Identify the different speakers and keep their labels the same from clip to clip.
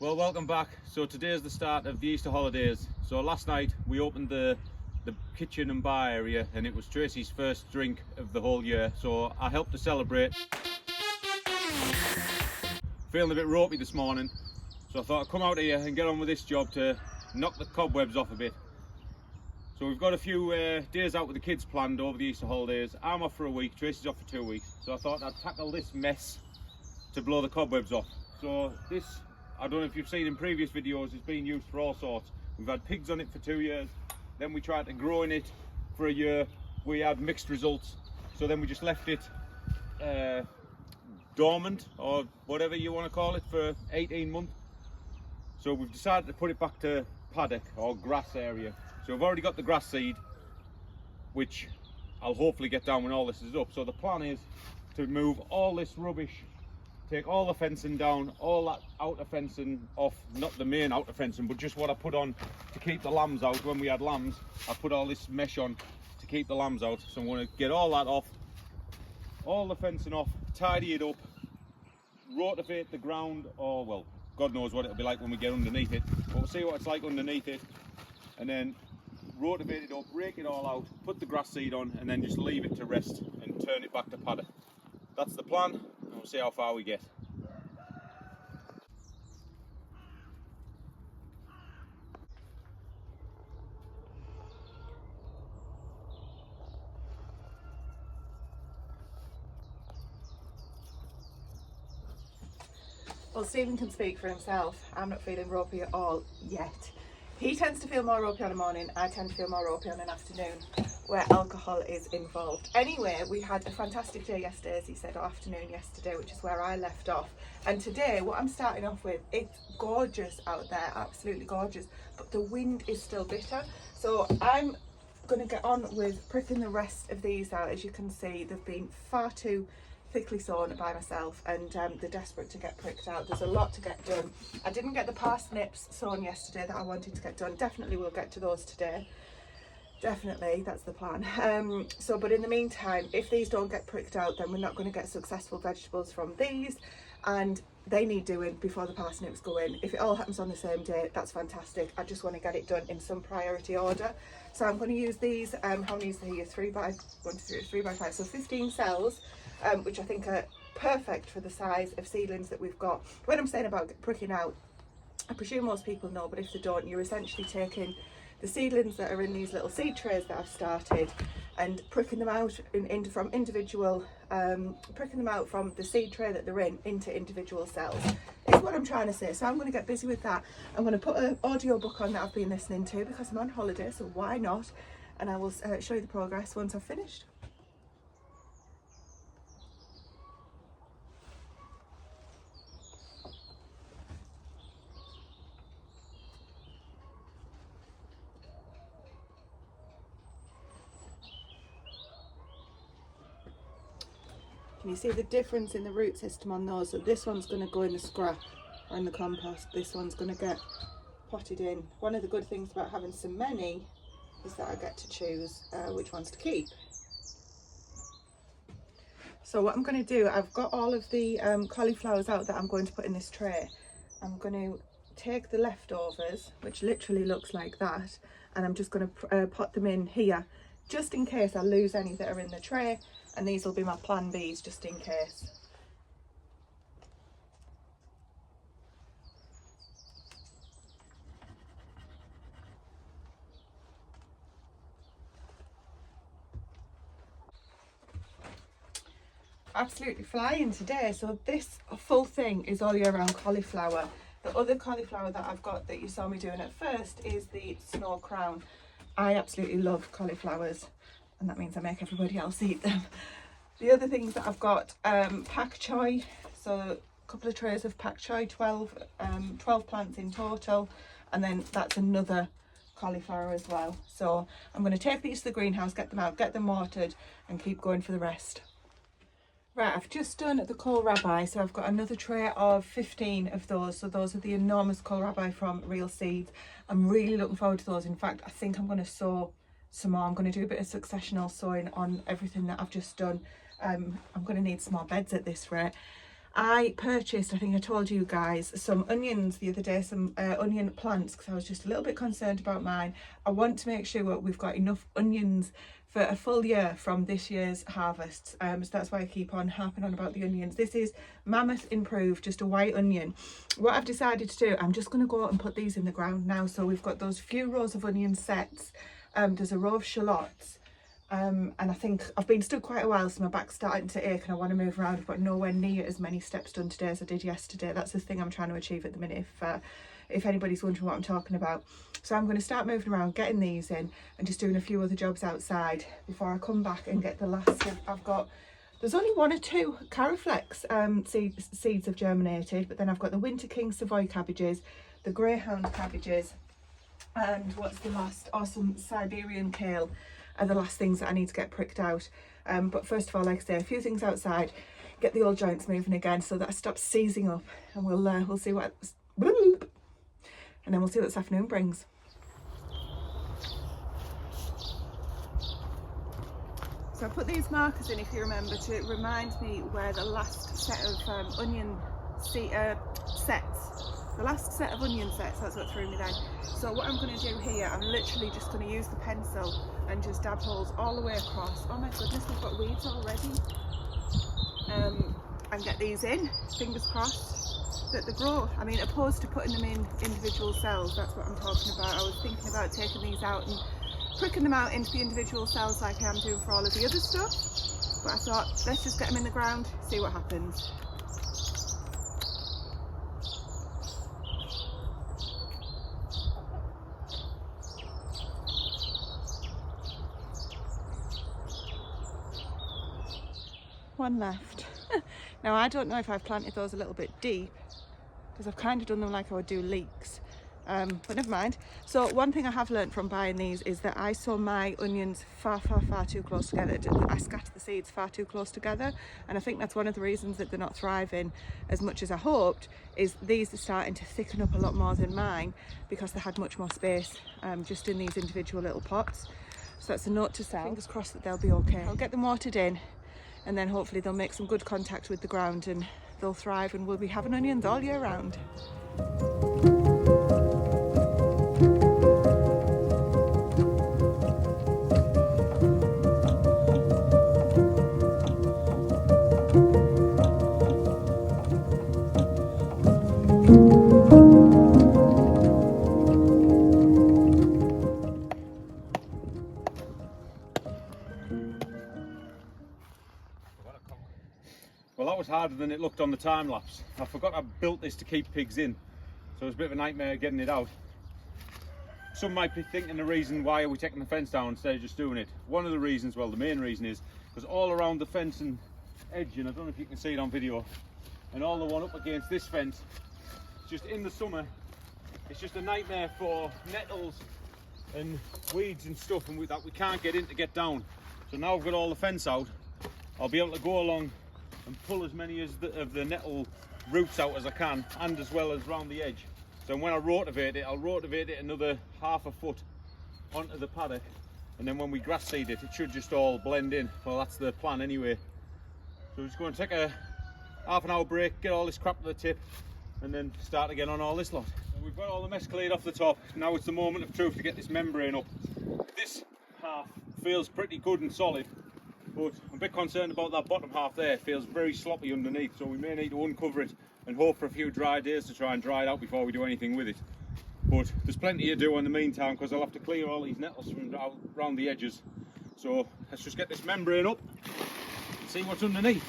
Speaker 1: Well, welcome back. So today is the start of the Easter holidays. So last night we opened the kitchen and bar area, and it was Tracy's first drink of the whole year. So I helped to celebrate. Feeling a bit ropey this morning, so I thought I'd come out here and get on with this job to knock the cobwebs off a bit. So we've got a few days out with the kids planned over the Easter holidays. I'm off for a week, Tracy's off for 2 weeks. So I thought I'd tackle this mess to blow the cobwebs off. So this, I don't know if you've seen in previous videos, it's been used for all sorts. We've had pigs on it for 2 years, then we tried to grow in it for a year. We had mixed results, so then we just left it dormant, or whatever you want to call it, for 18 months. So we've decided to put it back to paddock or grass area. So we've already got the grass seed, which I'll hopefully get down when all this is up. So the plan is to move all this rubbish, take all the fencing down, all that outer fencing off, not the main outer fencing, but just what I put on to keep the lambs out. When we had lambs, I put all this mesh on to keep the lambs out. So I'm going to get all that off, all the fencing off, tidy it up, rotivate the ground, or well, God knows what it'll be like when we get underneath it, but we'll see what it's like underneath it, and then rotivate it up, rake it all out, put the grass seed on, and then just leave it to rest and turn it back to paddock. That's the plan, and we'll see how far we get.
Speaker 2: Well, Stephen can speak for himself. I'm not feeling ropey at all yet. He tends to feel more ropey on a morning, I tend to feel more ropey on an afternoon where alcohol is involved. Anyway, we had a fantastic day yesterday, as he said, or afternoon yesterday, which is where I left off. And today, what I'm starting off with, it's gorgeous out there, absolutely gorgeous, but the wind is still bitter. So I'm going to get on with pricking the rest of these out. As you can see, they've been far too thickly sown by myself, and they're desperate to get pricked out. There's a lot to get done. I didn't get the parsnips sown yesterday that I wanted to get done. Definitely we'll get to those today. Definitely, that's the plan. But in the meantime, if these don't get pricked out, then we're not going to get successful vegetables from these, and they need doing before the parsnips go in. If it all happens on the same day, that's fantastic. I just want to get it done in some priority order. So I'm going to use these, how many is there here? 3 by 5, so 15 cells. Which I think are perfect for the size of seedlings that we've got. When I'm saying about pricking out, I presume most people know, but if they don't, you're essentially taking the seedlings that are in these little seed trays that I've started and pricking them out from individual, pricking them out from the seed tray that they're in into individual cells. Is what I'm trying to say. So I'm going to get busy with that. I'm going to put an audio book on that I've been listening to because I'm on holiday, so why not? And I will show you the progress once I've finished. Can you see the difference in the root system on those? So this one's going to go in the scrap or in the compost. This one's going to get potted in. One of the good things about having so many is that I get to choose which ones to keep. So what I'm going to do, I've got all of the cauliflowers out that I'm going to put in this tray. I'm going to take the leftovers, which literally looks like that, and I'm just going to pot them in here, just in case I lose any that are in the tray. And these will be my plan Bs just in case. Absolutely flying today. So this full thing is all year round cauliflower. The other cauliflower that I've got that you saw me doing at first is the snow crown. I absolutely love cauliflowers, and that means I make everybody else eat them. The other things that I've got, pak choi, so a couple of trays of pak choi, 12 plants in total, and then that's another cauliflower as well. So I'm going to take these to the greenhouse, get them out, get them watered, and keep going for the rest. Right, I've just done the kohlrabi, so I've got another tray of 15 of those. So those are the enormous kohlrabi from Real Seeds. I'm really looking forward to those. In fact, I think I'm going to sow some more. I'm going to do a bit of successional sowing on everything that I've just done. I'm going to need some more beds at this rate. I purchased, I think I told you guys, some onions the other day, some onion plants, because I was just a little bit concerned about mine. I want to make sure we've got enough onions for a full year from this year's harvest. So that's why I keep on harping on about the onions. This is Mammoth Improved, just a white onion. What I've decided to do, I'm just going to go out and put these in the ground now. So we've got those few rows of onion sets. There's a row of shallots. And I think I've been stood quite a while, so my back's starting to ache and I want to move around. I've got nowhere near as many steps done today as I did yesterday. That's the thing I'm trying to achieve at the minute, if anybody's wondering what I'm talking about. So I'm going to start moving around, getting these in and just doing a few other jobs outside before I come back and get the last. I've got, there's only 1 or 2 Cariflex seeds have germinated, but then I've got the Winter King Savoy cabbages, the Greyhound cabbages, and what's the last? Some Siberian kale are the last things that I need to get pricked out. But first of all, like I say, a few things outside, get the old joints moving again so that I stop seizing up, and we'll see what, and then we'll see what this afternoon brings. So I put these markers in, if you remember, to remind me where the last set of onion sets. The last set of onion sets, that's what threw me then. So what I'm going to do here, I'm literally just going to use the pencil and just dab holes all the way across. Oh my goodness, we've got weeds already. And get these in, fingers crossed that they grow. I mean, opposed to putting them in individual cells, that's what I'm talking about. I was thinking about taking these out and pricking them out into the individual cells like I am doing for all of the other stuff. But I thought, let's just get them in the ground, see what happens. One left. Now I don't know if I've planted those a little bit deep, because I've kind of done them like I would do leeks, but never mind. So one thing I have learnt from buying these is that I sow my onions far too close together. I scatter the seeds far too close together, and I think that's one of the reasons that they're not thriving as much as I hoped. Is these are starting to thicken up a lot more than mine because they had much more space just in these individual little pots. So that's a note to self. Fingers crossed that they'll be okay. I'll get them watered in, and then hopefully they'll make some good contact with the ground and they'll thrive, and we'll be having onions all year round.
Speaker 1: Well, that was harder than it looked on the time lapse. I forgot I built this to keep pigs in, so it was a bit of a nightmare getting it out. Some might be thinking the reason why are we taking the fence down instead of just doing it. One of the reasons, well the main reason, is because all around the fence and edge, and I don't know if you can see it on video, and all the one up against this fence, just in the summer, it's just a nightmare for nettles and weeds and stuff, and that we can't get in to get down. So now I've got all the fence out, I'll be able to go along and pull as many of the nettle roots out as I can, and as well as round the edge. So when I rotivate it, I'll rotivate it another ½ a foot onto the paddock, and then when we grass seed it, it should just all blend in. Well, that's the plan anyway. So we're just going to take a ½ an hour break, get all this crap to the tip, and then start again on all this lot. So we've got all the mess cleared off the top. Now it's the moment of truth to get this membrane up. This half feels pretty good and solid, but I'm a bit concerned about that bottom half there. It feels very sloppy underneath, so we may need to uncover it and hope for a few dry days to try and dry it out before we do anything with it. But there's plenty to do in the meantime, because I'll have to clear all these nettles from around the edges. So let's just get this membrane up and see what's underneath.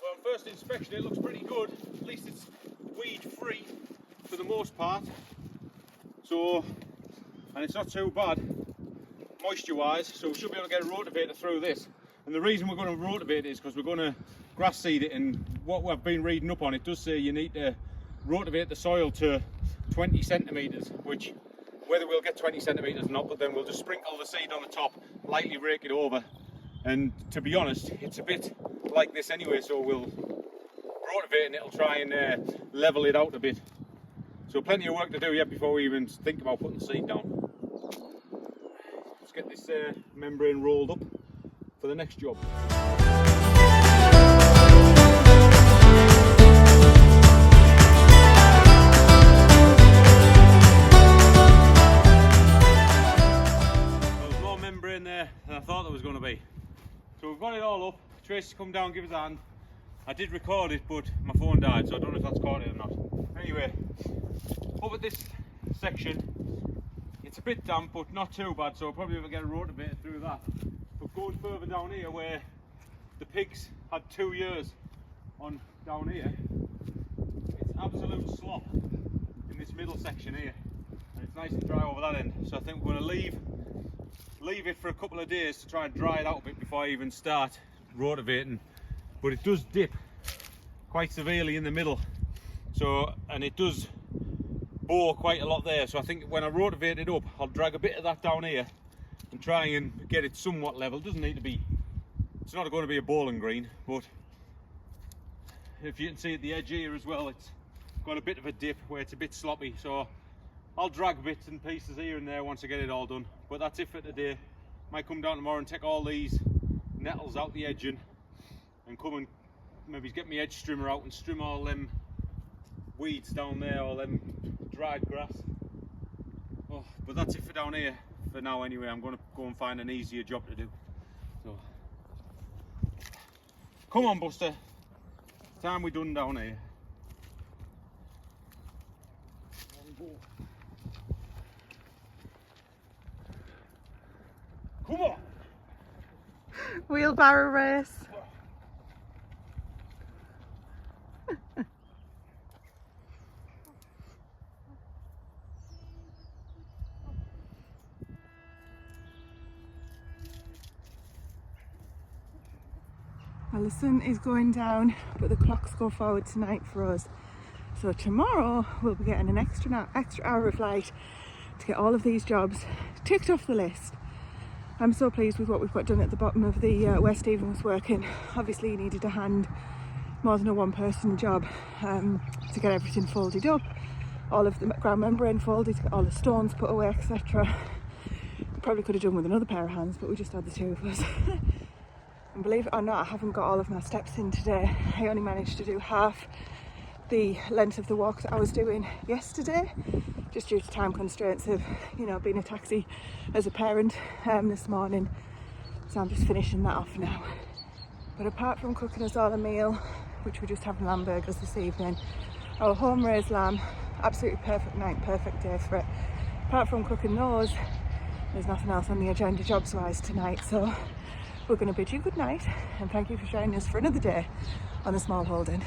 Speaker 1: Well, on first inspection it looks pretty good. At least it's weed free for the most part. So, and it's not too bad moisture wise, so we should be able to get a rotavator through this. And the reason we're going to rotivate it is because we're going to grass seed it, and what we've been reading up on, it does say you need to rotivate the soil to 20 centimetres, which whether we'll get 20 centimetres or not, but then we'll just sprinkle the seed on the top, lightly rake it over, and to be honest, it's a bit like this anyway, so we'll rotivate and it'll try and level it out a bit. So plenty of work to do yet before we even think about putting the seed down. Let's get this membrane rolled up for the next job. There's more membrane there than I thought there was going to be. So we've got it all up. Tracy's come down, give us a hand. I did record it, but my phone died, so I don't know if that's caught it or not. Anyway, up at this section, it's a bit damp, but not too bad, so I'll probably ever get a rotavator through that. But going further down here, where the pigs had 2 years on down here, it's absolute slop in this middle section here, and it's nice and dry over that end. So I think we're going to leave it for a couple of days to try and dry it out a bit before I even start rotavating. But it does dip quite severely in the middle, so, and it does bore quite a lot there, so I think when I rotivate it up, I'll drag a bit of that down here and try and get it somewhat level. It doesn't need to be, it's not going to be a bowling green, but if you can see at the edge here as well, it's got a bit of a dip where it's a bit sloppy, so I'll drag bits and pieces here and there once I get it all done. But that's it for today. Might come down tomorrow and take all these nettles out the edging and come and maybe get my edge strimmer out and trim all them weeds down there, all them dried grass. Oh, but that's it for down here for now anyway. I'm going to go and find an easier job to do. So, come on Buster, time we're done down here. Come on!
Speaker 2: Wheelbarrow race. Well, the sun is going down, but the clocks go forward tonight for us. So tomorrow we'll be getting an extra hour of light to get all of these jobs ticked off the list. I'm so pleased with what we've got done at the bottom of the where Steven was working. Obviously he needed a hand, more than a one-person job, to get everything folded up, all of the ground membrane folded, to get all the stones put away, etc. Probably could have done with another pair of hands, but we just had the two of us. And believe it or not, I haven't got all of my steps in today. I only managed to do half the length of the walk that I was doing yesterday, just due to time constraints of, you know, being a taxi as a parent this morning. So I'm just finishing that off now. But apart from cooking us all a meal, which we're just having lamb burgers this evening, our home raised lamb, absolutely perfect night, perfect day for it. Apart from cooking those, there's nothing else on the agenda jobs wise tonight, so we're going to bid you good night and thank you for joining us for another day on the Smallholding.